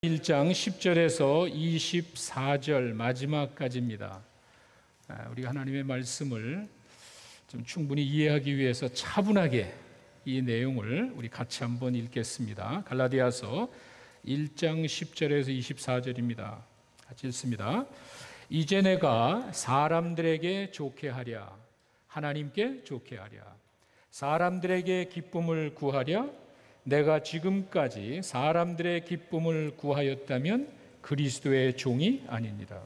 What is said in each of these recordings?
1장 10절에서 24절 마지막까지입니다. 우리가 하나님의 말씀을 좀 충분히 이해하기 위해서 차분하게 이 내용을 우리 같이 한번 읽겠습니다. 갈라디아서 1장 10절에서 24절입니다. 같이 읽습니다. 이제 내가 사람들에게 좋게 하랴, 하나님께 좋게 하랴, 사람들에게 기쁨을 구하랴. 내가 지금까지 사람들의 기쁨을 구하였다면 그리스도의 종이 아니니라.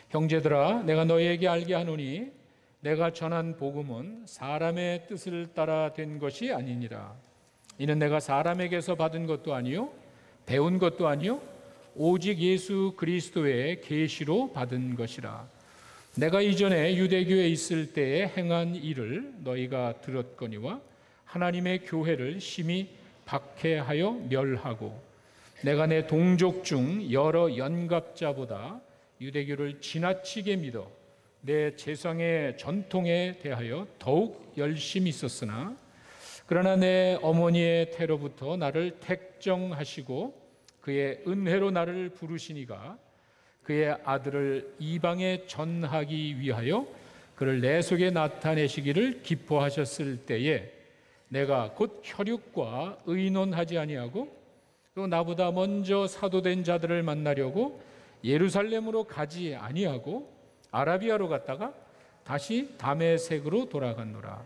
형제들아, 내가 너희에게 알게 하노니 내가 전한 복음은 사람의 뜻을 따라 된 것이 아니니라. 이는 내가 사람에게서 받은 것도 아니요 배운 것도 아니요 오직 예수 그리스도의 계시로 받은 것이라. 내가 이전에 유대교에 있을 때에 행한 일을 너희가 들었거니와 하나님의 교회를 심히 박해하여 멸하고 내가 내 동족 중 여러 연갑자보다 유대교를 지나치게 믿어 내 제상의 전통에 대하여 더욱 열심히 있었으나 그러나 내 어머니의 태로부터 나를 택정하시고 그의 은혜로 나를 부르시니가 그의 아들을 이방에 전하기 위하여 그를 내 속에 나타내시기를 기뻐하셨을 때에 내가 곧 혈육과 의논하지 아니하고 또 나보다 먼저 사도된 자들을 만나려고 예루살렘으로 가지 아니하고 아라비아로 갔다가 다시 다메섹으로 돌아갔노라.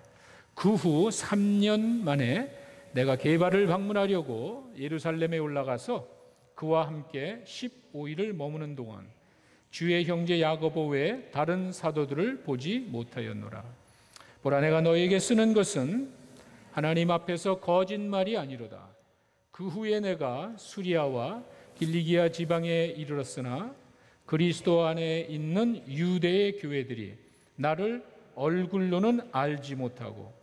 그 후 3년 만에 내가 게바를 방문하려고 예루살렘에 올라가서 그와 함께 15일을 머무는 동안 주의 형제 야고보 외에 다른 사도들을 보지 못하였노라. 보라, 내가 너에게 쓰는 것은 하나님 앞에서 거짓말이 아니로다. 그 후에 내가 수리아와 길리기아 지방에 이르렀으나 그리스도 안에 있는 유대의 교회들이 나를 얼굴로는 알지 못하고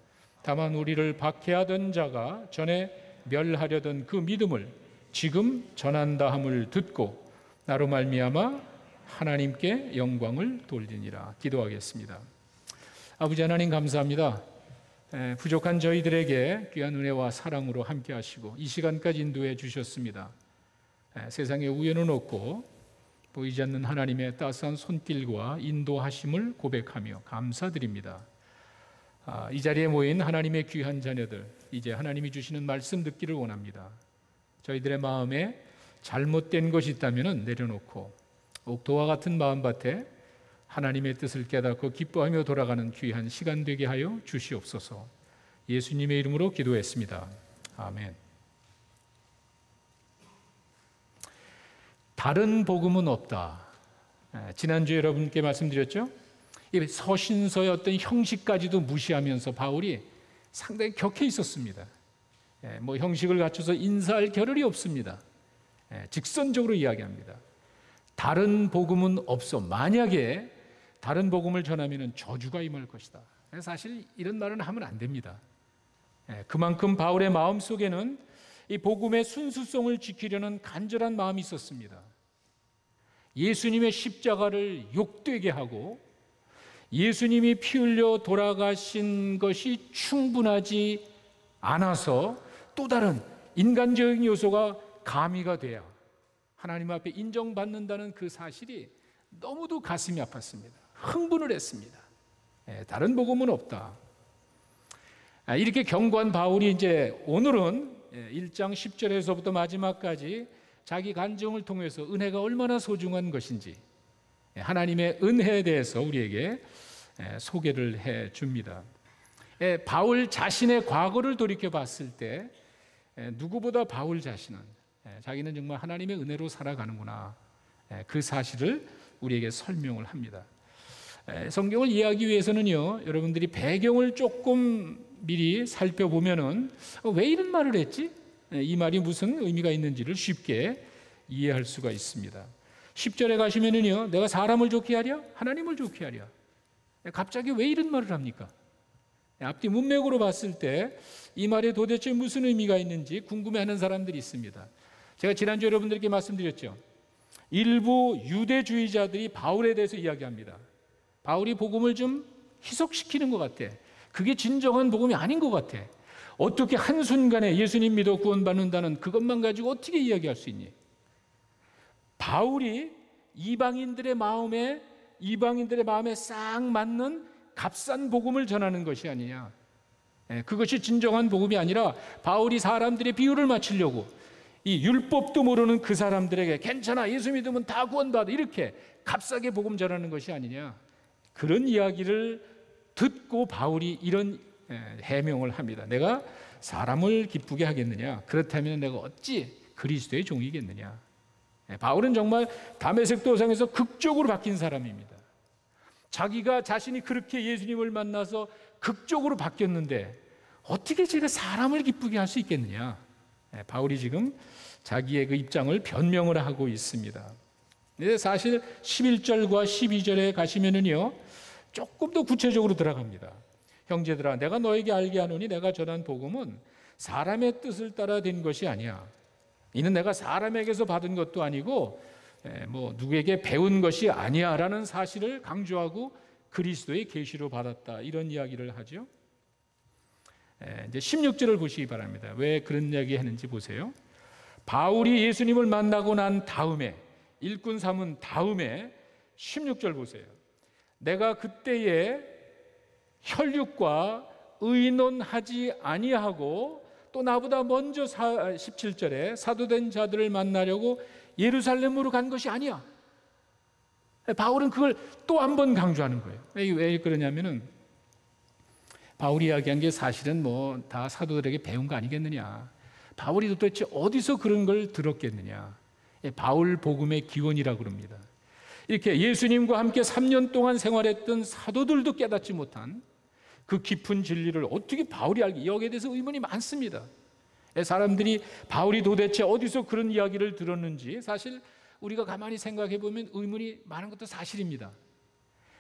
다만 우리를 박해하던 자가 전에 멸하려던 그 믿음을 지금 전한다 함을 듣고 나로 말미암아 하나님께 영광을 돌리니라. 기도하겠습니다. 아버지 하나님, 감사합니다. 부족한 저희들에게 귀한 은혜와 사랑으로 함께 하시고 이 시간까지 인도해 주셨습니다. 세상에 우연은 없고 보이지 않는 하나님의 따스한 손길과 인도하심을 고백하며 감사드립니다. 이 자리에 모인 하나님의 귀한 자녀들, 이제 하나님이 주시는 말씀 듣기를 원합니다. 저희들의 마음에 잘못된 것이 있다면 내려놓고 옥토와 같은 마음밭에 하나님의 뜻을 깨닫고 기뻐하며 돌아가는 귀한 시간 되게 하여 주시옵소서. 예수님의 이름으로 기도했습니다. 아멘. 다른 복음은 없다. 지난주에 여러분께 말씀드렸죠? 이 서신서의 어떤 형식까지도 무시하면서 바울이 상당히 격해 있었습니다. 형식을 갖춰서 인사할 겨를이 없습니다. 직선적으로 이야기합니다. 다른 복음은 없어. 만약에 다른 복음을 전하면 저주가 임할 것이다. 사실 이런 말은 하면 안 됩니다. 그만큼 바울의 마음속에는 이 복음의 순수성을 지키려는 간절한 마음이 있었습니다. 예수님의 십자가를 욕되게 하고 예수님이 피 흘려 돌아가신 것이 충분하지 않아서 또 다른 인간적인 요소가 가미가 돼야 하나님 앞에 인정받는다는 그 사실이 너무도 가슴이 아팠습니다. 흥분을 했습니다. 다른 복음은 없다. 이렇게 경고한 바울이 이제 오늘은 1장 10절에서부터 마지막까지 자기 간증을 통해서 은혜가 얼마나 소중한 것인지 하나님의 은혜에 대해서 우리에게 소개를 해 줍니다. 바울 자신의 과거를 돌이켜 봤을 때 누구보다 바울 자신은 자기는 정말 하나님의 은혜로 살아가는구나, 그 사실을 우리에게 설명을 합니다. 성경을 이해하기 위해서는요, 여러분들이 배경을 조금 미리 살펴보면은 왜 이런 말을 했지? 이 말이 무슨 의미가 있는지를 쉽게 이해할 수가 있습니다. 10절에 가시면은요, 내가 사람을 좋게 하랴? 하나님을 좋게 하랴? 갑자기 왜 이런 말을 합니까? 앞뒤 문맥으로 봤을 때 이 말에 도대체 무슨 의미가 있는지 궁금해하는 사람들이 있습니다. 제가 지난주 여러분들께 말씀드렸죠. 일부 유대주의자들이 바울에 대해서 이야기합니다. 바울이 복음을 좀 희석시키는 것 같아. 그게 진정한 복음이 아닌 것 같아. 어떻게 한순간에 예수님 믿어 구원받는다는 그것만 가지고 어떻게 이야기할 수 있니? 바울이 이방인들의 마음에 싹 맞는 값싼 복음을 전하는 것이 아니냐. 그것이 진정한 복음이 아니라 바울이 사람들의 비유를 맞추려고 이 율법도 모르는 그 사람들에게 괜찮아, 예수 믿으면 다 구원받아, 이렇게 값싸게 복음 전하는 것이 아니냐. 그런 이야기를 듣고 바울이 이런 해명을 합니다. 내가 사람을 기쁘게 하겠느냐? 그렇다면 내가 어찌 그리스도의 종이겠느냐? 바울은 정말 다메섹 도상에서 극적으로 바뀐 사람입니다. 자기가 자신이 그렇게 예수님을 만나서 극적으로 바뀌었는데 어떻게 제가 사람을 기쁘게 할 수 있겠느냐? 바울이 지금 자기의 그 입장을 변명을 하고 있습니다. 사실 11절과 12절에 가시면은요, 조금 더 구체적으로 들어갑니다. 형제들아, 내가 너에게 알게 하노니 내가 전한 복음은 사람의 뜻을 따라 된 것이 아니야. 이는 내가 사람에게서 받은 것도 아니고 누구에게 배운 것이 아니야 라는 사실을 강조하고 그리스도의 계시로 받았다, 이런 이야기를 하죠. 이제 16절을 보시기 바랍니다. 왜 그런 이야기 했는지 보세요. 바울이 예수님을 만나고 난 다음에, 일꾼 삼은 다음에 16절 보세요. 내가 그때에 혈육과 의논하지 아니하고 또 나보다 먼저 17절에 사도된 자들을 만나려고 예루살렘으로 간 것이 아니야. 바울은 그걸 또 한 번 강조하는 거예요. 왜 그러냐면은 바울이 이야기한 게 사실은 다 사도들에게 배운 거 아니겠느냐. 바울이 도대체 어디서 그런 걸 들었겠느냐. 바울 복음의 기원이라고 그럽니다. 이렇게 예수님과 함께 3년 동안 생활했던 사도들도 깨닫지 못한 그 깊은 진리를 어떻게 바울이 알게, 여기에 대해서 의문이 많습니다. 사람들이 바울이 도대체 어디서 그런 이야기를 들었는지 사실 우리가 가만히 생각해 보면 의문이 많은 것도 사실입니다.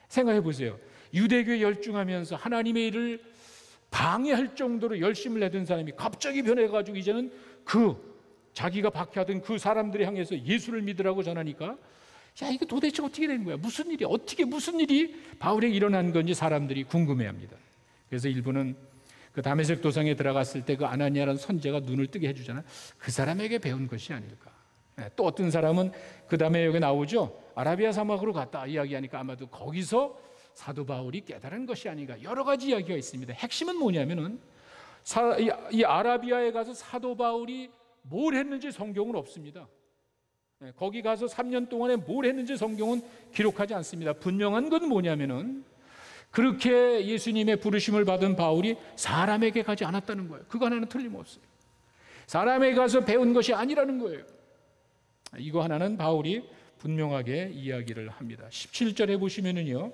생각해 보세요. 유대교에 열중하면서 하나님의 일을 방해할 정도로 열심을 내던 사람이 갑자기 변해가지고 이제는 자기가 박해하던 그 사람들을 향해서 예수를 믿으라고 전하니까, 야, 이거 도대체 어떻게 된 거야? 무슨 일이 바울에게 일어난 건지 사람들이 궁금해합니다. 그래서 일부는 그 다메섹 도상에 들어갔을 때 그 아나니아라는 선지자가 눈을 뜨게 해주잖아요. 그 사람에게 배운 것이 아닐까. 또 어떤 사람은 그 다음에 여기 나오죠. 아라비아 사막으로 갔다 이야기하니까 아마도 거기서 사도 바울이 깨달은 것이 아닌가. 여러 가지 이야기가 있습니다. 핵심은 뭐냐면은 이 아라비아에 가서 사도 바울이 뭘 했는지 성경은 없습니다. 거기 가서 3년 동안에 뭘 했는지 성경은 기록하지 않습니다. 분명한 건 뭐냐면은 그렇게 예수님의 부르심을 받은 바울이 사람에게 가지 않았다는 거예요. 그거 하나는 틀림없어요. 사람에게 가서 배운 것이 아니라는 거예요. 이거 하나는 바울이 분명하게 이야기를 합니다. 17절에 보시면은요,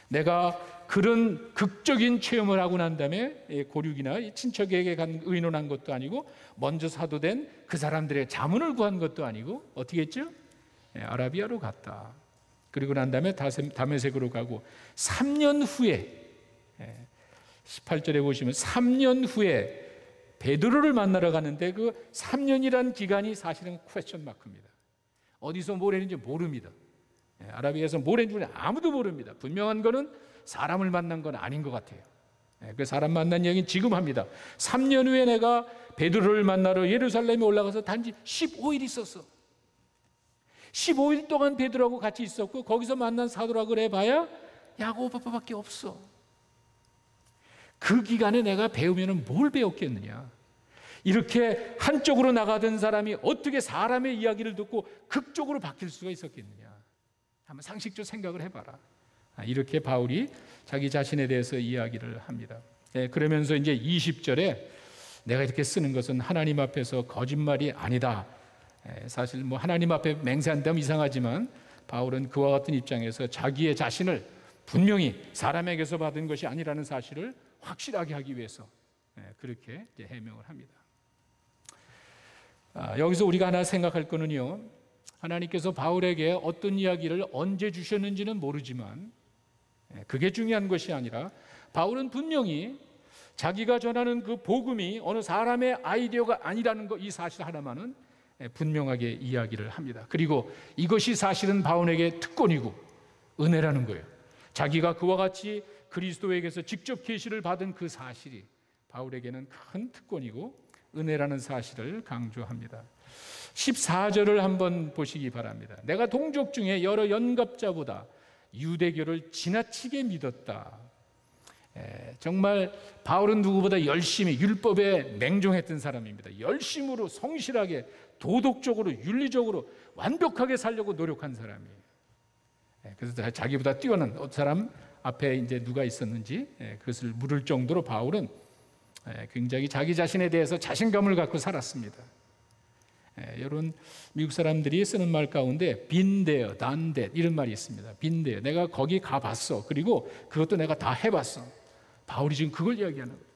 내가 그런 극적인 체험을 하고 난 다음에 고륙이나 친척에게 의논한 것도 아니고 먼저 사도된 그 사람들의 자문을 구한 것도 아니고 어떻게 했죠? 아라비아로 갔다. 그리고 난 다음에 다메섹으로 가고 3년 후에 18절에 보시면 3년 후에 베드로를 만나러 가는데 그 3년이라는 기간이 사실은 퀘스천 마크입니다. 어디서 뭘 했는지 모릅니다. 아라비아에서 뭘 했는지 아무도 모릅니다. 분명한 거는 사람을 만난 건 아닌 것 같아요. 그 사람 만난 얘기는 지금 합니다. 3년 후에 내가 베드로를 만나러 예루살렘에 올라가서 단지 15일 있었어. 15일 동안 베드로하고 같이 있었고 거기서 만난 사도라 그래 봐야 야고보 바빠밖에 없어. 그 기간에 내가 배우면 뭘 배웠겠느냐. 이렇게 한쪽으로 나가던 사람이 어떻게 사람의 이야기를 듣고 극적으로 바뀔 수가 있었겠느냐. 한번 상식적으로 생각을 해봐라. 이렇게 바울이 자기 자신에 대해서 이야기를 합니다. 그러면서 이제 20절에 내가 이렇게 쓰는 것은 하나님 앞에서 거짓말이 아니다. 사실 하나님 앞에 맹세한다면 이상하지만 바울은 그와 같은 입장에서 자기의 자신을 분명히 사람에게서 받은 것이 아니라는 사실을 확실하게 하기 위해서 그렇게 해명을 합니다. 여기서 우리가 하나 생각할 거는요, 하나님께서 바울에게 어떤 이야기를 언제 주셨는지는 모르지만 그게 중요한 것이 아니라 바울은 분명히 자기가 전하는 그 복음이 어느 사람의 아이디어가 아니라는 것, 이 사실 하나만은 분명하게 이야기를 합니다. 그리고 이것이 사실은 바울에게 특권이고 은혜라는 거예요. 자기가 그와 같이 그리스도에게서 직접 계시를 받은 그 사실이 바울에게는 큰 특권이고 은혜라는 사실을 강조합니다. 14절을 한번 보시기 바랍니다. 내가 동족 중에 여러 연갑자보다 유대교를 지나치게 믿었다. 정말 바울은 누구보다 열심히 율법에 맹종했던 사람입니다. 열심으로 성실하게 도덕적으로 윤리적으로 완벽하게 살려고 노력한 사람이에요. 그래서 자기보다 뛰어난 사람 앞에 이제 누가 있었는지 그것을 물을 정도로 바울은 굉장히 자기 자신에 대해서 자신감을 갖고 살았습니다. 여러분, 미국 사람들이 쓰는 말 가운데 been there, done that 이런 말이 있습니다. been there, 내가 거기 가봤어. 그리고 그것도 내가 다 해봤어. 바울이 지금 그걸 이야기하는 거예요.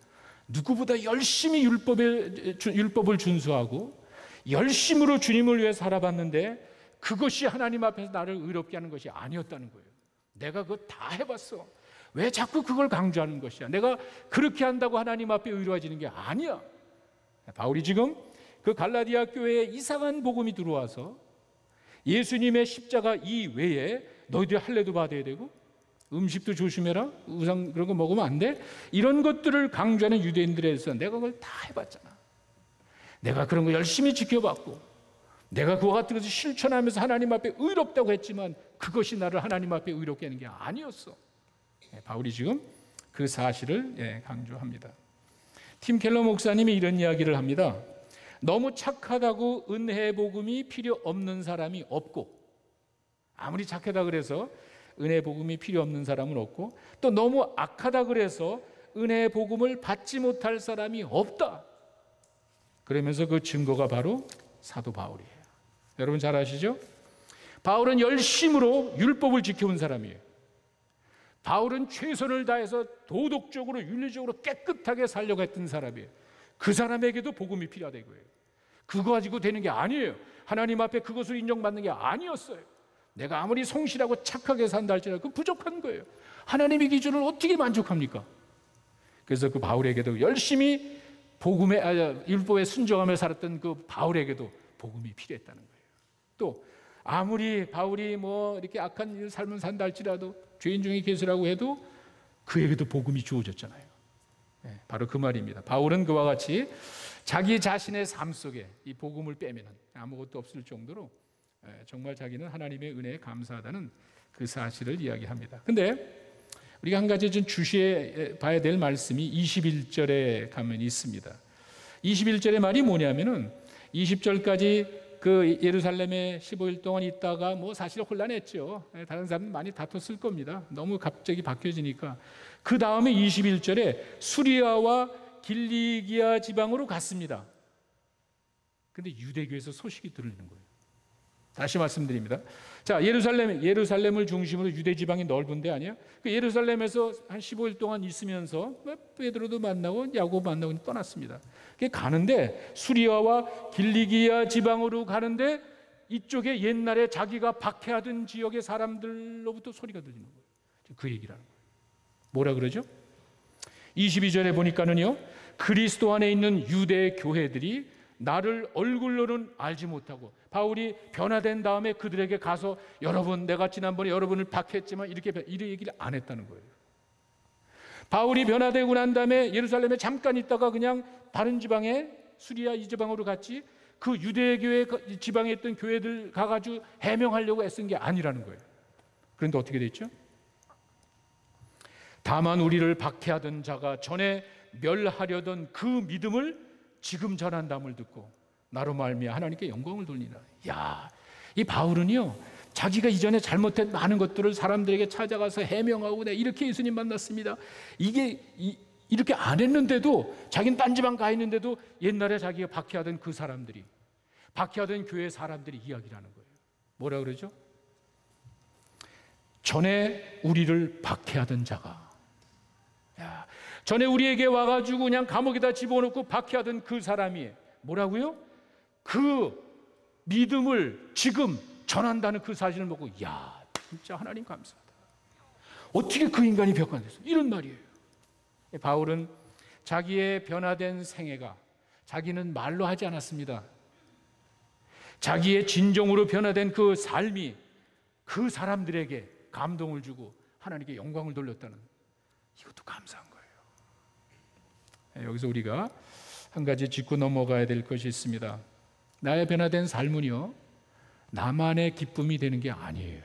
누구보다 열심히 율법을 준수하고 열심으로 주님을 위해 살아봤는데 그것이 하나님 앞에서 나를 의롭게 하는 것이 아니었다는 거예요. 내가 그거 다 해봤어. 왜 자꾸 그걸 강조하는 것이야? 내가 그렇게 한다고 하나님 앞에 의로워지는 게 아니야. 바울이 지금 그 갈라디아 교회에 이상한 복음이 들어와서 예수님의 십자가 이외에 너희들이 할례도 받아야 되고 음식도 조심해라, 우상 그런 거 먹으면 안 돼, 이런 것들을 강조하는 유대인들에서 내가 그걸 다 해봤잖아. 내가 그런 거 열심히 지켜봤고 내가 그와 같은 것을 실천하면서 하나님 앞에 의롭다고 했지만 그것이 나를 하나님 앞에 의롭게 하는 게 아니었어. 바울이 지금 그 사실을 강조합니다. 팀 켈러 목사님이 이런 이야기를 합니다. 너무 착하다고 은혜 복음이 필요 없는 사람이 없고, 아무리 착하다 그래서 은혜 복음이 필요 없는 사람은 없고, 또 너무 악하다 그래서 은혜 복음을 받지 못할 사람이 없다. 그러면서 그 증거가 바로 사도 바울이에요. 여러분 잘 아시죠? 바울은 열심으로 율법을 지켜온 사람이에요. 바울은 최선을 다해서 도덕적으로 윤리적으로 깨끗하게 살려고 했던 사람이에요. 그 사람에게도 복음이 필요하다 이거예요. 그거 가지고 되는 게 아니에요. 하나님 앞에 그것을 인정받는 게 아니었어요. 내가 아무리 성실하고 착하게 산다 할지라도 그 부족한 거예요. 하나님의 기준을 어떻게 만족합니까? 그래서 그 바울에게도 열심히 율법에 순종하며 살았던 그 바울에게도 복음이 필요했다는 거예요. 또 아무리 바울이 뭐 이렇게 악한 삶을 산다 할지라도 죄인 중에 계시라고 해도 그에게도 복음이 주어졌잖아요. 바로 그 말입니다. 바울은 그와 같이 자기 자신의 삶 속에 이 복음을 빼면 아무것도 없을 정도로 정말 자기는 하나님의 은혜에 감사하다는 그 사실을 이야기합니다. 근데 우리가 한 가지 좀 주시해 봐야 될 말씀이 21절에 가면 있습니다. 21절의 말이 뭐냐면은 20절까지 그 예루살렘에 15일 동안 있다가 뭐 사실 혼란했죠. 다른 사람들 많이 다퉜을 겁니다. 너무 갑자기 바뀌어지니까. 그 다음에 21절에 수리아와 길리기아 지방으로 갔습니다. 근데 유대교에서 소식이 들리는 거예요. 다시 말씀드립니다. 자, 예루살렘을 중심으로 유대 지방이 넓은데 아니야? 그 예루살렘에서 한 15일 동안 있으면서 베드로도 만나고 야고보 만나고 떠났습니다. 가는데 수리아와 길리기아 지방으로 가는데 이쪽에 옛날에 자기가 박해하던 지역의 사람들로부터 소리가 들리는 거예요. 그 얘기라는 거예요. 뭐라 그러죠? 22절에 보니까는요, 그리스도 안에 있는 유대 교회들이 나를 얼굴로는 알지 못하고, 바울이 변화된 다음에 그들에게 가서 여러분, 내가 지난번에 여러분을 박해했지만 이렇게 얘기를 안 했다는 거예요. 바울이 변화되고 난 다음에 예루살렘에 잠깐 있다가 그냥 다른 지방에 수리아 이 지방으로 갔지, 그 유대교회 지방에 있던 교회들 가가지고 해명하려고 애쓴 게 아니라는 거예요. 그런데 어떻게 됐죠? 다만 우리를 박해하던 자가 전에 멸하려던 그 믿음을 지금 전한담을 듣고 나로 말미암아 하나님께 영광을 돌리라. 야, 이 바울은요, 자기가 이전에 잘못한 많은 것들을 사람들에게 찾아가서 해명하고 내가 이렇게 예수님 만났습니다, 이렇게 안 했는데도, 자기는 딴 지방 가 있는데도 옛날에 자기가 박해하던 그 사람들이, 박해하던 교회 사람들이 이야기를 하는 거예요. 뭐라 그러죠? 전에 우리를 박해하던 자가, 야, 전에 우리에게 와가지고 그냥 감옥에다 집어넣고 박해하던 그 사람이 뭐라고요? 그 믿음을 지금 전한다는 그 사실을 보고, 야, 진짜 하나님 감사하다. 어떻게 그 인간이 변화됐어? 이런 말이에요. 바울은 자기의 변화된 생애가 자기는 말로 하지 않았습니다. 자기의 진정으로 변화된 그 삶이 그 사람들에게 감동을 주고 하나님께 영광을 돌렸다는, 이것도 감사한 거예요. 여기서 우리가 한 가지 짚고 넘어가야 될 것이 있습니다. 나의 변화된 삶은요, 나만의 기쁨이 되는 게 아니에요.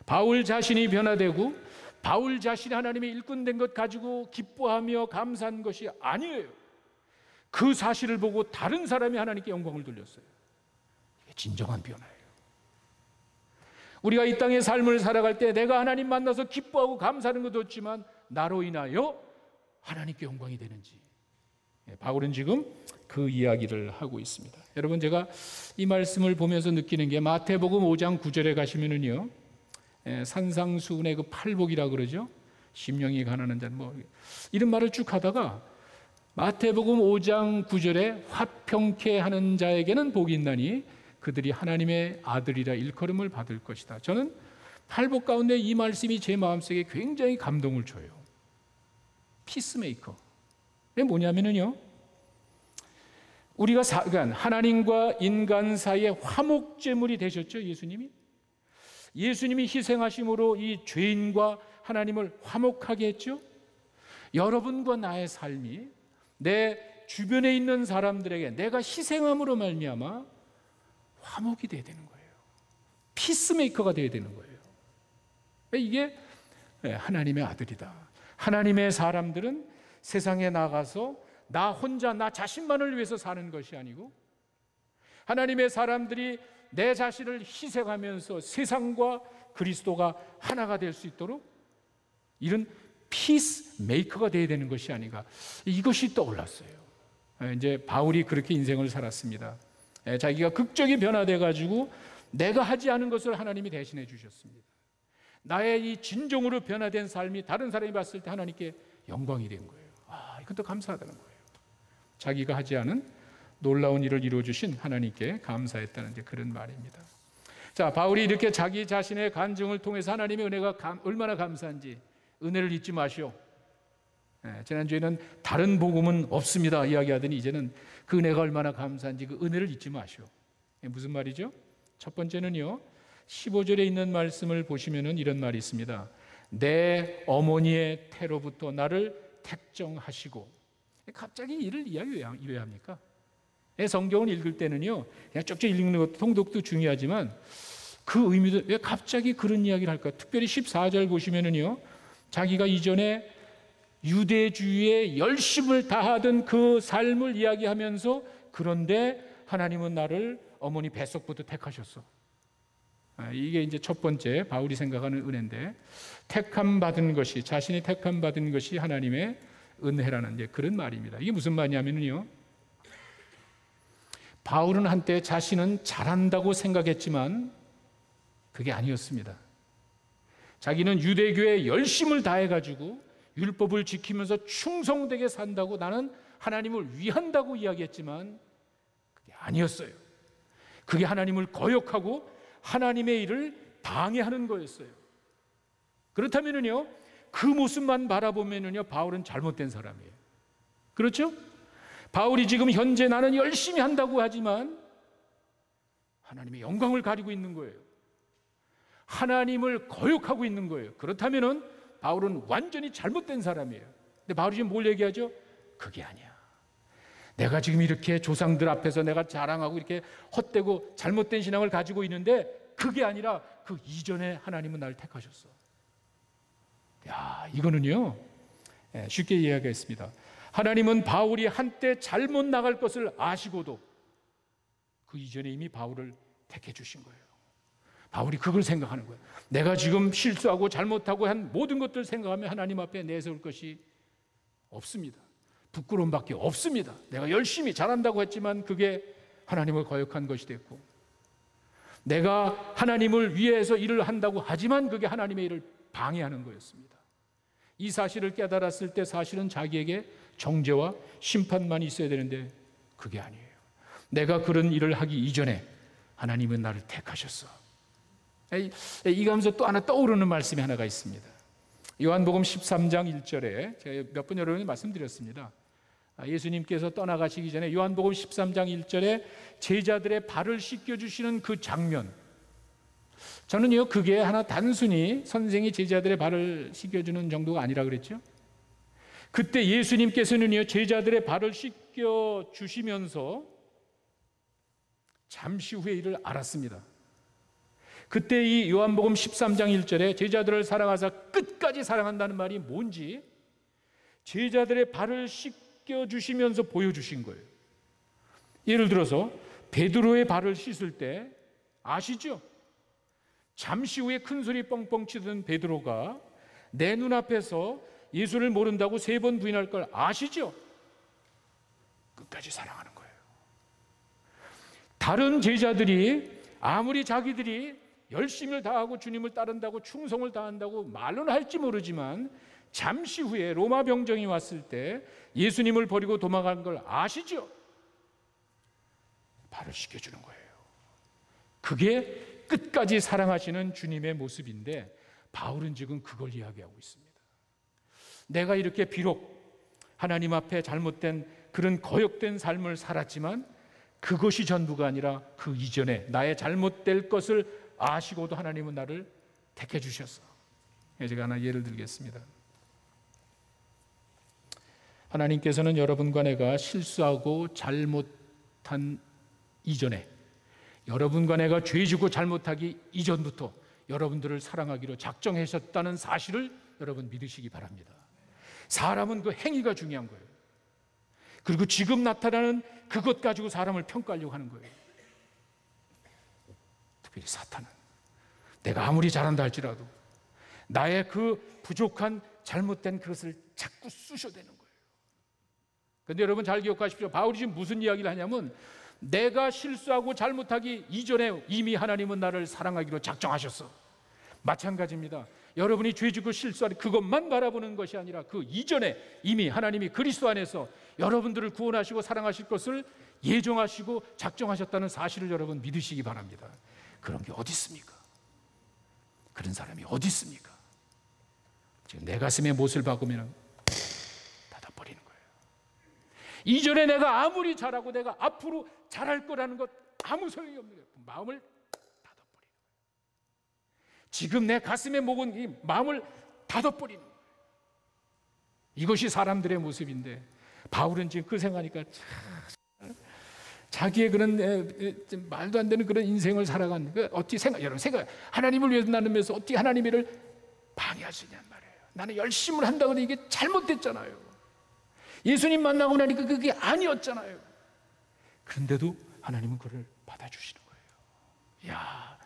바울 자신이 변화되고 바울 자신이 하나님의 일꾼 된 것 가지고 기뻐하며 감사한 것이 아니에요. 그 사실을 보고 다른 사람이 하나님께 영광을 돌렸어요. 이게 진정한 변화예요. 우리가 이 땅의 삶을 살아갈 때 내가 하나님 만나서 기뻐하고 감사하는 것도 좋지만 나로 인하여 하나님께 영광이 되는지, 바울은 지금 그 이야기를 하고 있습니다. 여러분, 제가 이 말씀을 보면서 느끼는 게 마태복음 5장 9절에 가시면은요, 산상수훈의 그 팔복이라 그러죠. 심령이 가난한 자는 뭐 이런 말을 쭉 하다가 마태복음 5장 9절에 화평케 하는 자에게는 복이 있나니 그들이 하나님의 아들이라 일컬음을 받을 것이다. 저는 팔복 가운데 이 말씀이 제 마음속에 굉장히 감동을 줘요. 피스메이커. 그게 뭐냐면요, 우리가 그러니까 하나님과 인간 사이의 화목제물이 되셨죠. 예수님이 희생하심으로 이 죄인과 하나님을 화목하게 했죠. 여러분과 나의 삶이 내 주변에 있는 사람들에게 내가 희생함으로 말미암아 화목이 되어야 되는 거예요. 피스메이커가 되어야 되는 거예요. 이게 하나님의 아들이다. 하나님의 사람들은 세상에 나가서 나 혼자 나 자신만을 위해서 사는 것이 아니고 하나님의 사람들이 내 자신을 희생하면서 세상과 그리스도가 하나가 될 수 있도록 이런 피스메이커가 되어야 되는 것이 아닌가, 이것이 떠올랐어요. 이제 바울이 그렇게 인생을 살았습니다. 자기가 극적이 변화돼 가지고 내가 하지 않은 것을 하나님이 대신해 주셨습니다. 나의 이 진정으로 변화된 삶이 다른 사람이 봤을 때 하나님께 영광이 된 거예요. 이것도 감사하다는 거예요. 자기가 하지 않은 놀라운 일을 이루어주신 하나님께 감사했다는 그런 말입니다. 자, 바울이 이렇게 자기 자신의 간증을 통해서 하나님의 은혜가 얼마나 감사한지 은혜를 잊지 마시오. 지난주에는 다른 복음은 없습니다 이야기하더니 이제는 그 은혜가 얼마나 감사한지 그 은혜를 잊지 마시오. 무슨 말이죠? 첫 번째는요, 15절에 있는 말씀을 보시면은 이런 말이 있습니다. 내 어머니의 태로부터 나를 택정하시고. 갑자기 이를 이야기 왜 합니까? 성경을 읽을 때는요, 그냥 쭉쭉 읽는 것도 통독도 중요하지만 그 의미도 왜 갑자기 그런 이야기를 할까? 특별히 14절 보시면은요, 자기가 이전에 유대주의에 열심을 다하던 그 삶을 이야기하면서 그런데 하나님은 나를 어머니 뱃속부터 택하셨어. 이게 이제 첫 번째 바울이 생각하는 은혜인데, 택함 받은 것이, 자신이 택함 받은 것이 하나님의 은혜라는 이제 그런 말입니다. 이게 무슨 말이냐면요, 바울은 한때 자신은 잘한다고 생각했지만 그게 아니었습니다. 자기는 유대교에 열심을 다해가지고 율법을 지키면서 충성되게 산다고, 나는 하나님을 위한다고 이야기했지만 그게 아니었어요. 그게 하나님을 거역하고 하나님의 일을 방해하는 거였어요. 그렇다면요, 그 모습만 바라보면요, 바울은 잘못된 사람이에요. 그렇죠? 바울이 지금 현재 나는 열심히 한다고 하지만 하나님의 영광을 가리고 있는 거예요. 하나님을 거역하고 있는 거예요. 그렇다면은 바울은 완전히 잘못된 사람이에요. 근데 바울이 지금 뭘 얘기하죠? 그게 아니야. 내가 지금 이렇게 조상들 앞에서 내가 자랑하고 이렇게 헛되고 잘못된 신앙을 가지고 있는데 그게 아니라 그 이전에 하나님은 나를 택하셨어. 이거는요, 쉽게 이야기했습니다. 하나님은 바울이 한때 잘못 나갈 것을 아시고도 그 이전에 이미 바울을 택해 주신 거예요. 바울이 그걸 생각하는 거예요. 내가 지금 실수하고 잘못하고 한 모든 것들을 생각하면 하나님 앞에 내세울 것이 없습니다. 부끄러움밖에 없습니다. 내가 열심히 잘한다고 했지만 그게 하나님을 거역한 것이 됐고, 내가 하나님을 위해서 일을 한다고 하지만 그게 하나님의 일을 방해하는 거였습니다. 이 사실을 깨달았을 때 사실은 자기에게 정죄와 심판만 있어야 되는데 그게 아니에요. 내가 그런 일을 하기 이전에 하나님은 나를 택하셨어. 이거 하면서 또 하나 떠오르는 말씀이 하나가 있습니다. 요한복음 13장 1절에 제가 몇 번 여러분이 말씀드렸습니다. 예수님께서 떠나가시기 전에 요한복음 13장 1절에 제자들의 발을 씻겨주시는 그 장면, 저는요, 그게 하나 단순히 선생이 제자들의 발을 씻겨주는 정도가 아니라 그랬죠. 그때 예수님께서는요, 제자들의 발을 씻겨주시면서 잠시 후에 이를 알았습니다. 그때 이 요한복음 13장 1절에 제자들을 사랑하사 끝까지 사랑한다는 말이 뭔지 제자들의 발을 씻겨주시면서 보여주신 거예요. 예를 들어서 베드로의 발을 씻을 때 아시죠? 잠시 후에 큰 소리 뻥뻥 치던 베드로가 내 눈앞에서 예수를 모른다고 3번 부인할 걸 아시죠? 끝까지 사랑하는 거예요. 다른 제자들이 아무리 자기들이 열심을 다하고 주님을 따른다고 충성을 다한다고 말로는 할지 모르지만 잠시 후에 로마 병정이 왔을 때 예수님을 버리고 도망간 걸 아시죠? 발을 씻겨주는 거예요. 그게 끝까지 사랑하시는 주님의 모습인데 바울은 지금 그걸 이야기하고 있습니다. 내가 이렇게 비록 하나님 앞에 잘못된 그런 거역된 삶을 살았지만 그것이 전부가 아니라 그 이전에 나의 잘못될 것을 아시고도 하나님은 나를 택해 주셨어. 제가 하나 예를 들겠습니다. 하나님께서는 여러분과 내가 실수하고 잘못한 이전에, 여러분과 내가 죄지고 잘못하기 이전부터 여러분들을 사랑하기로 작정하셨다는 사실을 여러분 믿으시기 바랍니다. 사람은 그 행위가 중요한 거예요. 그리고 지금 나타나는 그것 가지고 사람을 평가하려고 하는 거예요. 특별히 사탄은 내가 아무리 잘한다 할지라도 나의 그 부족한 잘못된 그것을 자꾸 쑤셔대는 거예요. 그런데 여러분 잘 기억하십시오. 바울이 지금 무슨 이야기를 하냐면 내가 실수하고 잘못하기 이전에 이미 하나님은 나를 사랑하기로 작정하셨어. 마찬가지입니다. 여러분이 죄지고 실수할 그것만 바라보는 것이 아니라 그 이전에 이미 하나님이 그리스도 안에서 여러분들을 구원하시고 사랑하실 것을 예정하시고 작정하셨다는 사실을 여러분 믿으시기 바랍니다. 그런 게 어디 있습니까? 그런 사람이 어디 있습니까? 지금 내 가슴에 못을 박으면 닫아버리는 거예요. 이전에 내가 아무리 잘하고 내가 앞으로 잘할 거라는 것 아무 소용이 없는 거예요. 마음을 닫아버리는 거예요. 지금 내 가슴에 목은 이 마음을 닫아버리는 거예요. 이것이 사람들의 모습인데 바울은 지금 그 생각하니까 자기의 그런 말도 안 되는 그런 인생을 살아간 어떻게 여러분 생각 하나님을 위해서 나누면서 어떻게 하나님을 방해할 수 있냔 말이에요. 나는 열심을 한다고 해도 이게 잘못됐잖아요. 예수님 만나고 나니까 그게 아니었잖아요. 그런데도 하나님은 그를 받아주시는 거예요. 야,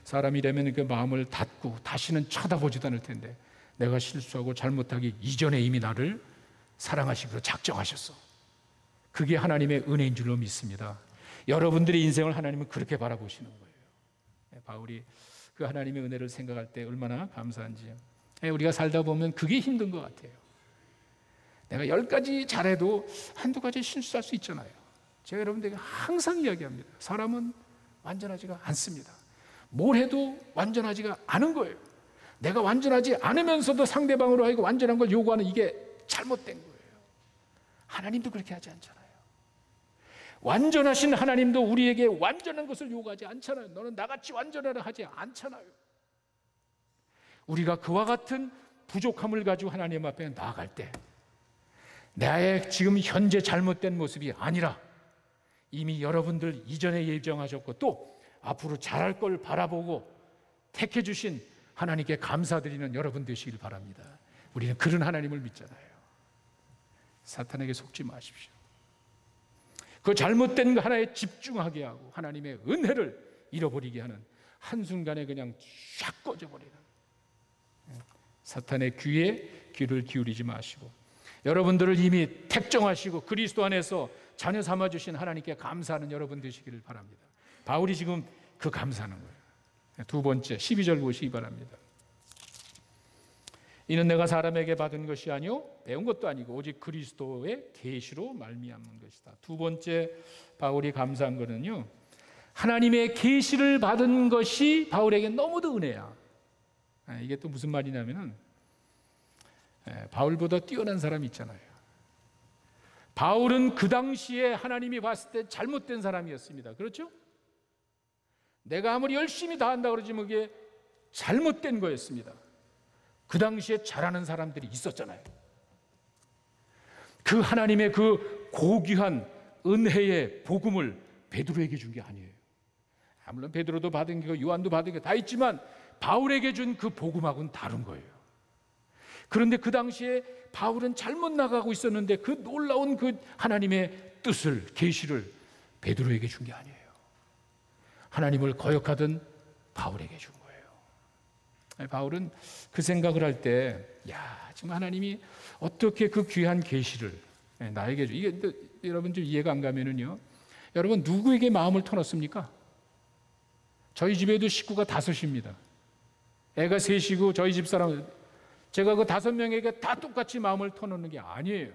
사람이라면 그 마음을 닫고 다시는 쳐다보지도 않을 텐데 내가 실수하고 잘못하기 이전에 이미 나를 사랑하시기로 작정하셨어. 그게 하나님의 은혜인 줄로 믿습니다. 여러분들의 인생을 하나님은 그렇게 바라보시는 거예요. 바울이 그 하나님의 은혜를 생각할 때 얼마나 감사한지. 우리가 살다 보면 그게 힘든 것 같아요. 내가 10가지 잘해도 한두 가지 실수할 수 있잖아요. 제가 여러분들에게 항상 이야기합니다. 사람은 완전하지가 않습니다. 뭘 해도 완전하지가 않은 거예요. 내가 완전하지 않으면서도 상대방으로 하여금 완전한 걸 요구하는 이게 잘못된 거예요. 하나님도 그렇게 하지 않잖아요. 완전하신 하나님도 우리에게 완전한 것을 요구하지 않잖아요. 너는 나같이 완전하라 하지 않잖아요. 우리가 그와 같은 부족함을 가지고 하나님 앞에 나아갈 때 나의 지금 현재 잘못된 모습이 아니라 이미 여러분들 이전에 예정하셨고 또 앞으로 잘할 걸 바라보고 택해 주신 하나님께 감사드리는 여러분 되시길 바랍니다. 우리는 그런 하나님을 믿잖아요. 사탄에게 속지 마십시오. 그 잘못된 거 하나에 집중하게 하고 하나님의 은혜를 잃어버리게 하는 한순간에 그냥 쫙 꺼져버리는 사탄의 귀에 귀를 기울이지 마시고 여러분들을 이미 택정하시고 그리스도 안에서 자녀 삼아주신 하나님께 감사하는 여러분 되시기를 바랍니다. 바울이 지금 그 감사하는 거예요. 두 번째 12절 보시기 바랍니다. 이는 내가 사람에게 받은 것이 아니요 배운 것도 아니고 오직 그리스도의 계시로 말미암는 것이다. 두 번째 바울이 감사한 것은요 하나님의 계시를 받은 것이 바울에게 너무도 은혜야. 이게 또 무슨 말이냐면은 바울보다 뛰어난 사람이 있잖아요. 바울은 그 당시에 하나님이 봤을 때 잘못된 사람이었습니다. 그렇죠? 내가 아무리 열심히 다 한다 그러지만 그게 잘못된 거였습니다. 그 당시에 잘하는 사람들이 있었잖아요. 그 하나님의 그 고귀한 은혜의 복음을 베드로에게 준 게 아니에요. 물론 베드로도 받은 게 요한도 받은 게 다 있지만 바울에게 준 그 복음하고는 다른 거예요. 그런데 그 당시에 바울은 잘못 나가고 있었는데 그 놀라운 그 하나님의 뜻을, 계시를 베드로에게 준 게 아니에요. 하나님을 거역하던 바울에게 준 거예요. 바울은 그 생각을 할 때, 지금 하나님이 어떻게 그 귀한 계시를 나에게 줘. 이게 여러분 좀 이해가 안 가면은요. 여러분 누구에게 마음을 터놓습니까? 저희 집에도 식구가 5입니다. 애가 3이고 저희 집 사람, 제가 그 5명에게 다 똑같이 마음을 터놓는 게 아니에요.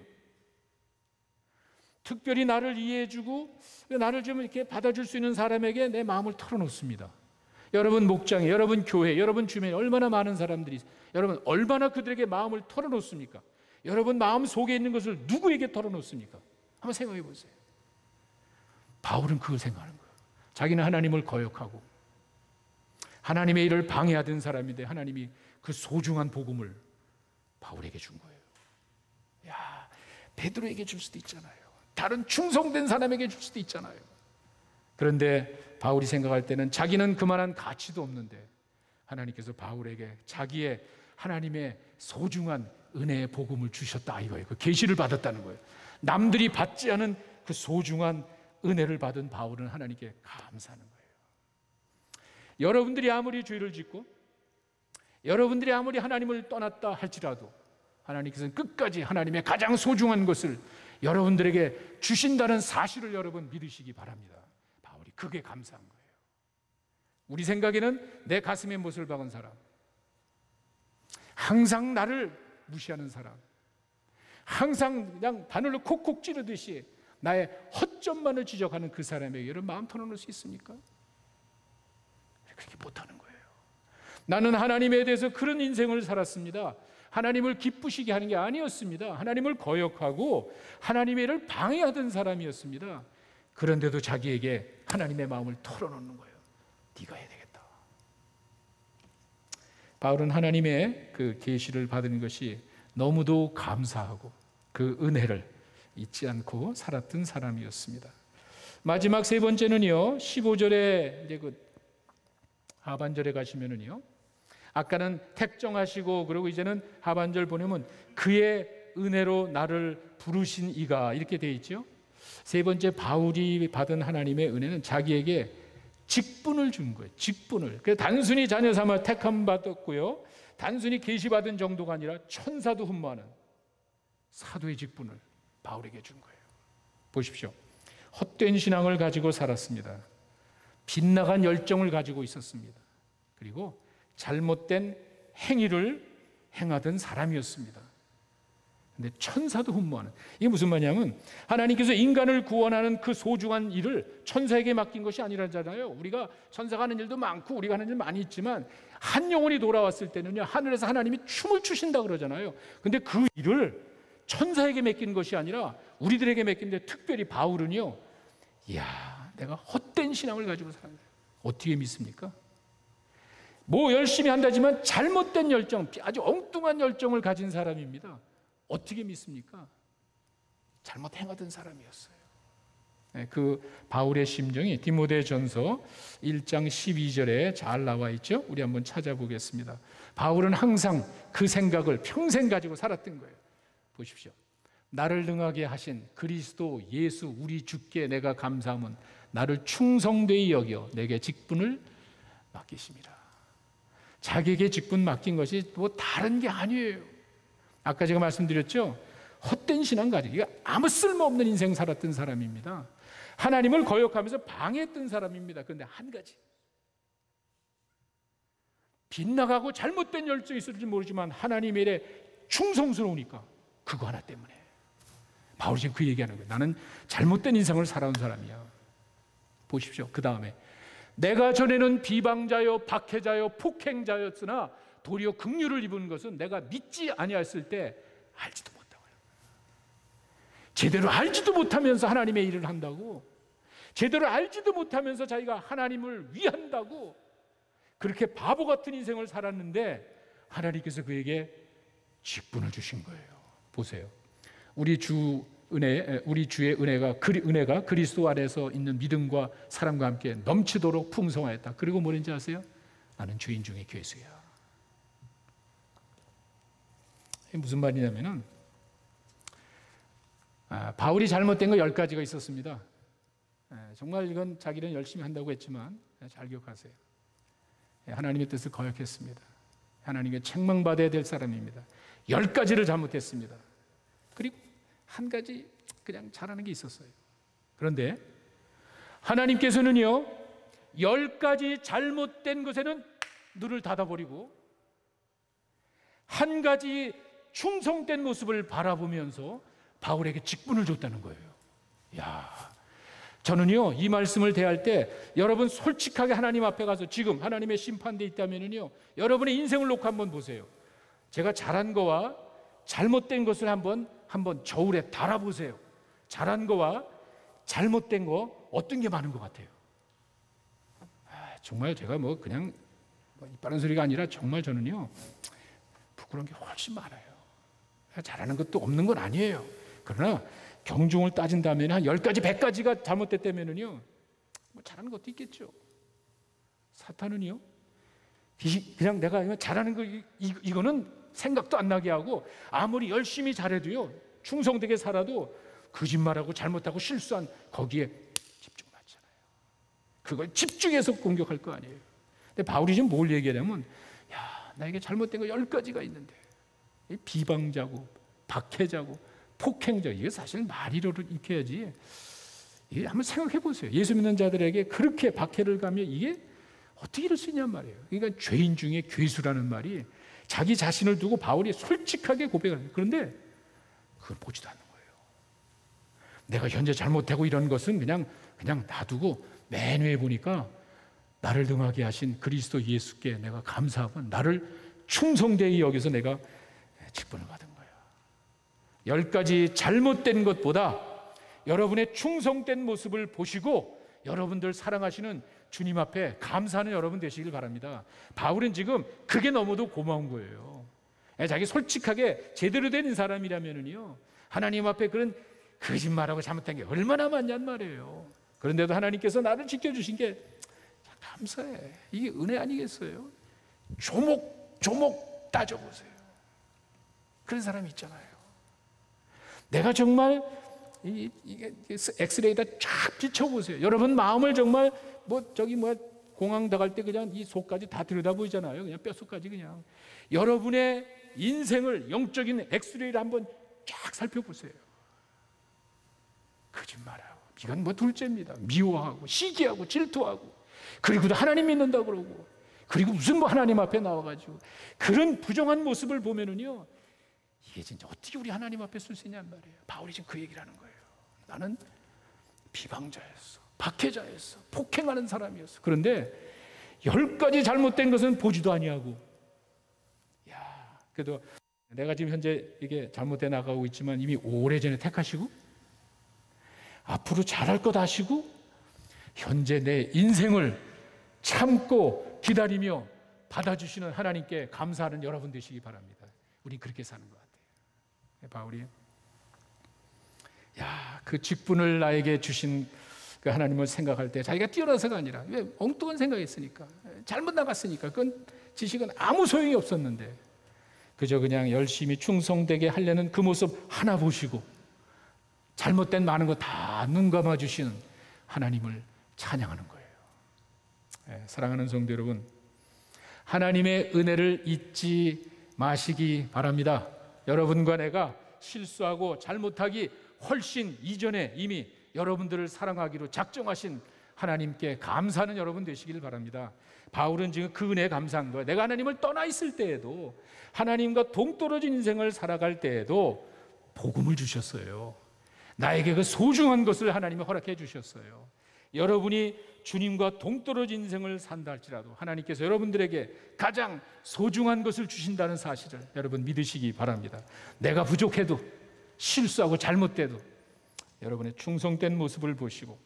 특별히 나를 이해해주고 나를 좀 이렇게 받아줄 수 있는 사람에게 내 마음을 털어놓습니다. 여러분 목장에, 여러분 교회, 여러분 주변에 얼마나 많은 사람들이 있어요. 여러분 얼마나 그들에게 마음을 털어놓습니까? 여러분 마음 속에 있는 것을 누구에게 털어놓습니까? 한번 생각해 보세요. 바울은 그걸 생각하는 거예요. 자기는 하나님을 거역하고 하나님의 일을 방해하던 사람인데 하나님이 그 소중한 복음을 바울에게 준 거예요. 베드로에게 줄 수도 있잖아요. 다른 충성된 사람에게 줄 수도 있잖아요. 그런데 바울이 생각할 때는 자기는 그만한 가치도 없는데 하나님께서 바울에게 자기의 하나님의 소중한 은혜의 복음을 주셨다 이거예요. 그 계시를 받았다는 거예요. 남들이 받지 않은 그 소중한 은혜를 받은 바울은 하나님께 감사하는 거예요. 여러분들이 아무리 죄를 짓고 여러분들이 아무리 하나님을 떠났다 할지라도 하나님께서는 끝까지 하나님의 가장 소중한 것을 여러분들에게 주신다는 사실을 여러분 믿으시기 바랍니다. 바울이 그게 감사한 거예요. 우리 생각에는 내 가슴에 못을 박은 사람, 항상 나를 무시하는 사람, 항상 그냥 바늘로 콕콕 찌르듯이 나의 허점만을 지적하는 그 사람에게 여러분 마음 터놓을 수 있습니까? 그렇게 못하는 거예요. 나는 하나님에 대해서 그런 인생을 살았습니다. 하나님을 기쁘시게 하는 게 아니었습니다. 하나님을 거역하고 하나님의 일을 방해하던 사람이었습니다. 그런데도 자기에게 하나님의 마음을 털어놓는 거예요. 네가 해야 되겠다. 바울은 하나님의 그 계시를 받은 것이 너무도 감사하고 그 은혜를 잊지 않고 살았던 사람이었습니다. 마지막 3번째는요. 15절에 이제 그 하반절에 가시면은요. 아까는 택정하시고 그리고 이제는 하반절 보내면 그의 은혜로 나를 부르신 이가 이렇게 되어 있죠. 3번째 바울이 받은 하나님의 은혜는 자기에게 직분을 준 거예요. 직분을. 그래서 단순히 자녀 삼아 택함 받았고요. 단순히 계시받은 정도가 아니라 천사도 흠모하는 사도의 직분을 바울에게 준 거예요. 보십시오. 헛된 신앙을 가지고 살았습니다. 빗나간 열정을 가지고 있었습니다. 그리고 잘못된 행위를 행하던 사람이었습니다. 근데 천사도 흠모하는, 이게 무슨 말이냐면 하나님께서 인간을 구원하는 그 소중한 일을 천사에게 맡긴 것이 아니라잖아요. 우리가 천사가 하는 일도 많고 우리가 하는 일 많이 있지만 한 영혼이 돌아왔을 때는요, 하늘에서 하나님이 춤을 추신다 그러잖아요. 근데 그 일을 천사에게 맡긴 것이 아니라 우리들에게 맡긴데, 특별히 바울은요, 이야, 내가 헛된 신앙을 가지고 사는 거예요. 어떻게 믿습니까? 뭐 열심히 한다지만 잘못된 열정, 아주 엉뚱한 열정을 가진 사람입니다. 어떻게 믿습니까? 잘못 행하던 사람이었어요. 그 바울의 심정이 디모데전서 1장 12절에 잘 나와 있죠. 우리 한번 찾아보겠습니다. 바울은 항상 그 생각을 평생 가지고 살았던 거예요. 보십시오. 나를 능하게 하신 그리스도 예수 우리 주께 내가 감사함은 나를 충성되이 여겨 내게 직분을 맡기십니다. 자기에게 직분 맡긴 것이 뭐 다른 게 아니에요. 아까 제가 말씀드렸죠. 헛된 신앙 가지고 아무 쓸모없는 인생 살았던 사람입니다. 하나님을 거역하면서 방해했던 사람입니다. 그런데 한 가지, 빗나가고 잘못된 열정이 있을지 모르지만 하나님의 일에 충성스러우니까 그거 하나 때문에 바울이 지금 그 얘기하는 거예요. 나는 잘못된 인생을 살아온 사람이야. 보십시오. 그 다음에 내가 전에는 비방자요 박해자요 폭행자였으나 도리어 긍휼을 입은 것은 내가 믿지 아니했을 때 알지도 못하고요. 제대로 알지도 못하면서 하나님의 일을 한다고, 제대로 알지도 못하면서 자기가 하나님을 위한다고 그렇게 바보 같은 인생을 살았는데 하나님께서 그에게 직분을 주신 거예요. 보세요. 우리 주 우리 주의 은혜가 그리스도 안에서 있는 믿음과 사랑과 함께 넘치도록 풍성하였다. 그리고 뭐든지 아세요? 나는 죄인 중에 괴수야. 이게 무슨 말이냐면은 바울이 잘못된 거 10가지가 있었습니다. 정말 이건 자기는 열심히 한다고 했지만 잘 기억하세요. 하나님의 뜻을 거역했습니다. 하나님의 책망받아야 될 사람입니다. 10가지를 잘못했습니다. 그리고 한 가지 그냥 잘하는 게 있었어요. 그런데 하나님께서는요, 10가지 잘못된 것에는 눈을 닫아버리고 한 가지 충성된 모습을 바라보면서 바울에게 직분을 줬다는 거예요. 저는요, 이 말씀을 대할 때 여러분 솔직하게 하나님 앞에 가서 지금 하나님의 심판대에 있다면요, 여러분의 인생을 놓고 한번 보세요. 제가 잘한 거와 잘못된 것을 한번 저울에 달아보세요. 잘한 거와 잘못된 거 어떤 게 많은 것 같아요? 정말 제가 그냥 빠른 소리가 아니라 정말 저는요, 부끄러운 게 훨씬 많아요. 잘하는 것도 없는 건 아니에요. 그러나 경중을 따진다면 한 10가지, 100가지가 잘못됐다면요, 잘하는 것도 있겠죠. 사탄은요, 그냥 내가 잘하는 거 이거는 생각도 안 나게 하고 아무리 열심히 잘해도요, 충성되게 살아도 거짓말하고 잘못하고 실수한 거기에 집중하잖아요. 그걸 집중해서 공격할 거 아니에요. 근데 바울이 지금 뭘 얘기하냐면, 나에게 잘못된 거 10가지가 있는데 비방자고 박해자고 폭행자, 이게 사실 말이로를 익혀야지. 이게 한번 생각해 보세요. 예수 믿는 자들에게 그렇게 박해를 가면 이게 어떻게 이럴 수 있냔 말이에요. 그러니까 죄인 중에 괴수라는 말이 자기 자신을 두고 바울이 솔직하게 고백을 해요. 그런데 그걸 보지도 않는 거예요. 내가 현재 잘못하고 이런 것은 그냥 놔두고 맨 위에 보니까 나를 등하게 하신 그리스도 예수께 내가 감사하고 나를 충성되게 여기서 내가 직분을 받은 거예요. 10가지 잘못된 것보다 여러분의 충성된 모습을 보시고 여러분들 사랑하시는 주님 앞에 감사하는 여러분 되시길 바랍니다. 바울은 지금 그게 너무도 고마운 거예요. 자기 솔직하게 제대로 된 사람이라면요, 하나님 앞에 그런 거짓말하고 잘못한 게 얼마나 많냔 말이에요. 그런데도 하나님께서 나를 지켜주신 게 감사해. 이게 은혜 아니겠어요? 조목조목 따져보세요. 그런 사람이 있잖아요. 내가 정말 이게 엑스레이다 쫙 비춰보세요. 여러분 마음을 정말 공항 나갈 때 그냥 이 속까지 다 들여다 보이잖아요. 그냥 뼛속까지 그냥. 여러분의 인생을 영적인 엑스레이를 한번 쫙 살펴보세요. 거짓말하고 이건 둘째입니다. 미워하고 시기하고 질투하고 그리고도 하나님 믿는다고 그러고 그리고 무슨 하나님 앞에 나와가지고 그런 부정한 모습을 보면은요, 이게 진짜 어떻게 우리 하나님 앞에 쓸 수 있냔 말이에요. 바울이 지금 그 얘기를 하는 거예요. 나는 비방자였어, 박해자였어, 폭행하는 사람이었어. 그런데 10가지 잘못된 것은 보지도 아니하고, 그래도 내가 지금 현재 이게 잘못돼 나가고 있지만 이미 오래전에 택하시고 앞으로 잘할 것 아시고 현재 내 인생을 참고 기다리며 받아주시는 하나님께 감사하는 여러분 되시기 바랍니다. 우리 그렇게 사는 것 같아요. 바울이 그 직분을 나에게 주신 그 하나님을 생각할 때 자기가 뛰어나서가 아니라 왜 엉뚱한 생각했으니까 잘못 나갔으니까 그건 지식은 아무 소용이 없었는데 그저 그냥 열심히 충성되게 하려는 그 모습 하나 보시고 잘못된 많은 거 다 눈 감아 주시는 하나님을 찬양하는 거예요. 사랑하는 성도 여러분, 하나님의 은혜를 잊지 마시기 바랍니다. 여러분과 내가 실수하고 잘못하기 훨씬 이전에 이미 여러분들을 사랑하기로 작정하신 하나님께 감사하는 여러분 되시길 바랍니다. 바울은 지금 그 은혜에 감사한 거예요. 내가 하나님을 떠나 있을 때에도 하나님과 동떨어진 인생을 살아갈 때에도 복음을 주셨어요. 나에게 그 소중한 것을 하나님이 허락해 주셨어요. 여러분이 주님과 동떨어진 인생을 산다 할지라도 하나님께서 여러분들에게 가장 소중한 것을 주신다는 사실을 여러분 믿으시기 바랍니다. 내가 부족해도 실수하고 잘못돼도 여러분의 충성된 모습을 보시고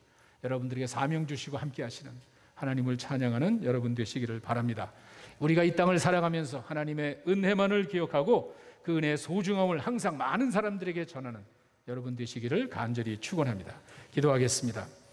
여러분들에게 사명 주시고 함께 하시는 하나님을 찬양하는 여러분 되시기를 바랍니다. 우리가 이 땅을 살아가면서 하나님의 은혜만을 기억하고 그 은혜의 소중함을 항상 많은 사람들에게 전하는 여러분 되시기를 간절히 축원합니다. 기도하겠습니다.